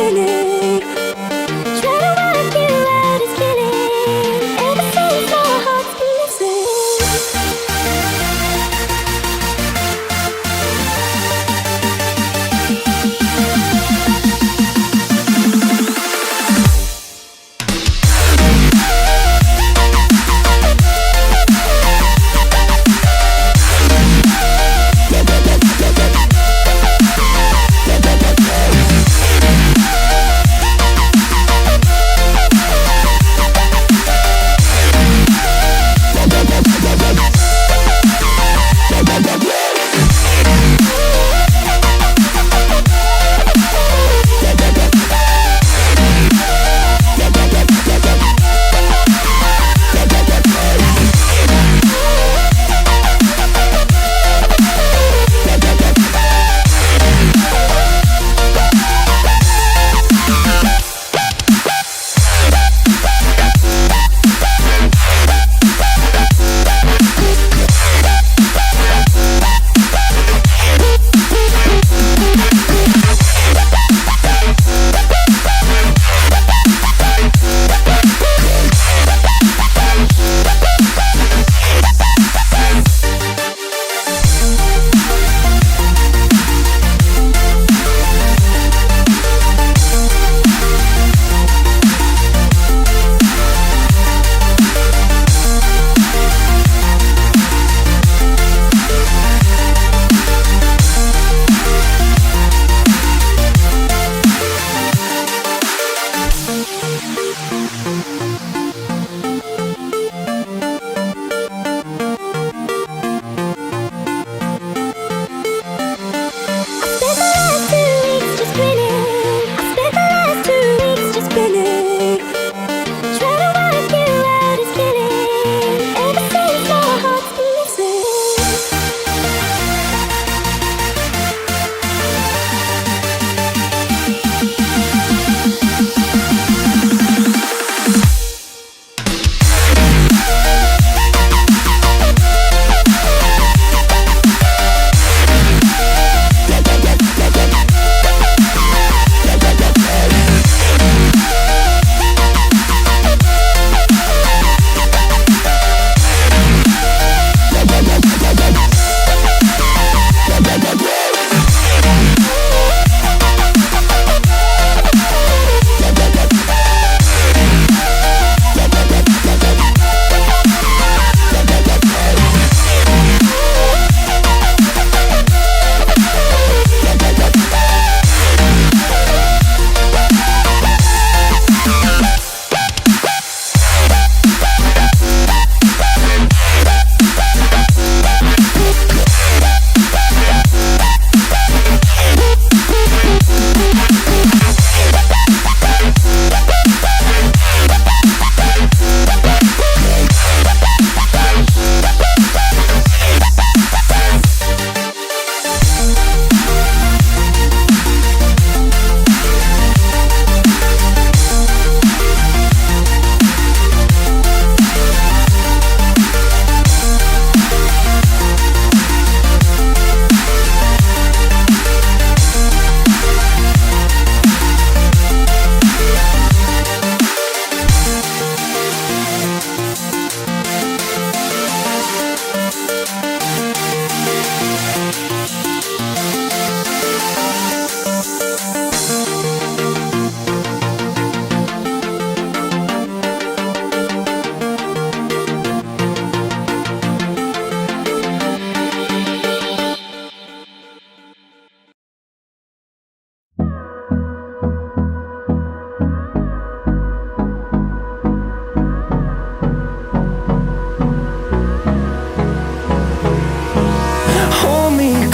spinning. Trying to work you out is killing. Ever since our hearts been missing.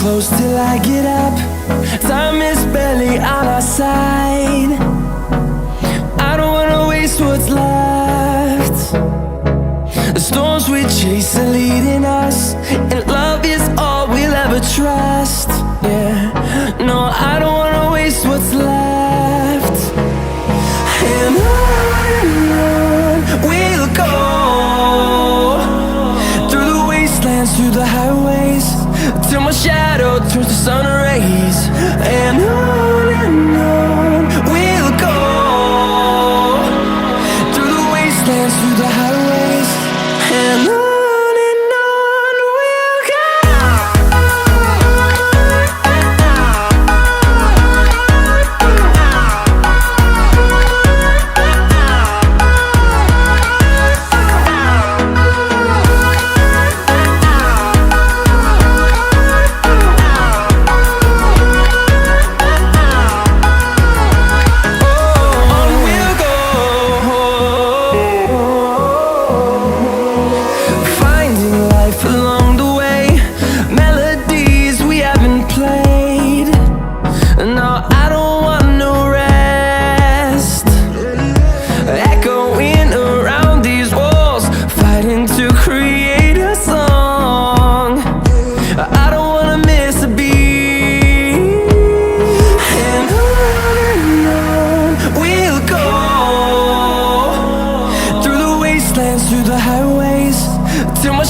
close till I get up. Time is barely on our side. I don't wanna waste what's left. The storms we chase are leading us, and love is all we'll ever trust. Yeah, no, I don't wanna waste what's left. And on we'll go, through the wastelands, through the highways, till my shadow turns to sun rays. And on we'll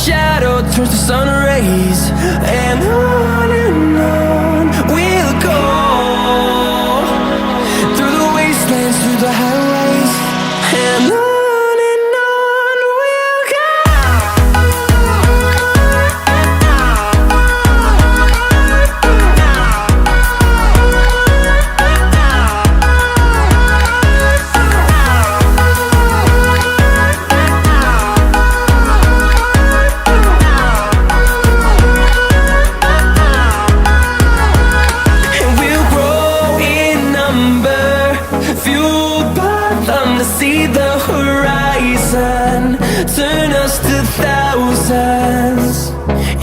shadow turns to sun rays. And on we'll go, through the wastelands, through the highways. And on we'll go. See the horizon turn us to thousands,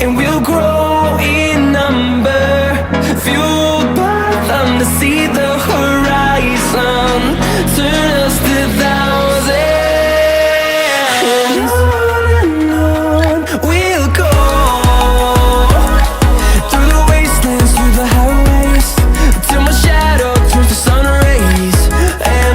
and we'll grow in number, fueled by them to see the horizon turn us to thousands. And on we'll go, through the wastelands, through the highways, till my shadow turns to sun rays. And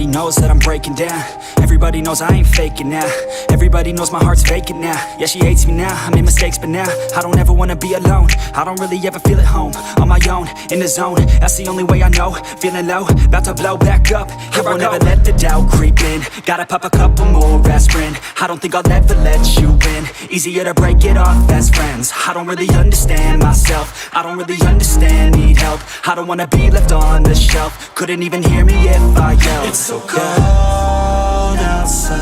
Everybody knows that I'm breaking down. Everybody knows I ain't faking now. Everybody knows my heart's vacant now. Yeah, she hates me now, I made mistakes but now I don't ever wanna be alone. I don't really ever feel at home. On my own, in the zone, that's the only way I know. Feeling low, about to blow back up. Here I never let the doubt creep in. Gotta pop a couple more aspirin. I don't think I'll ever let you in. Easier to break it off best friends. I don't really understand myself. I don't really understand, need help. I don't wanna be left on the shelf. Couldn't even hear me if I yelled. It's so cold outside.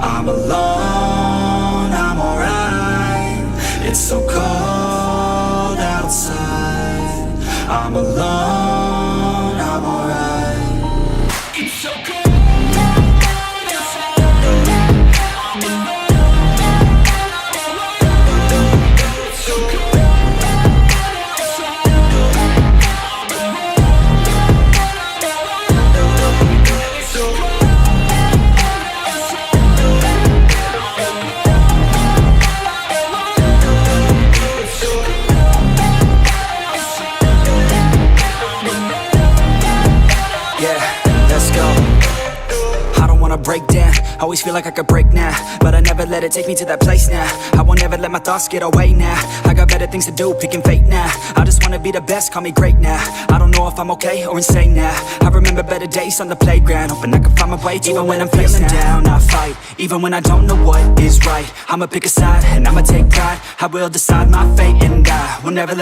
I'm alone, I'm alright. It's so cold outside. I'm alone, I'm alright. It's so cold. Break down, always feel like I could break now, but I never let it take me to that place now. I won't ever let my thoughts get away now. I got better things to do, picking fate now. I just wanna be the best, call me great now. I don't know if I'm okay or insane now. I remember better days on the playground, hoping I can find my way to even when I'm feeling down, I fight. Even when I don't know what is right, I'ma pick a side and I'ma take pride. I will decide my fate and I will never let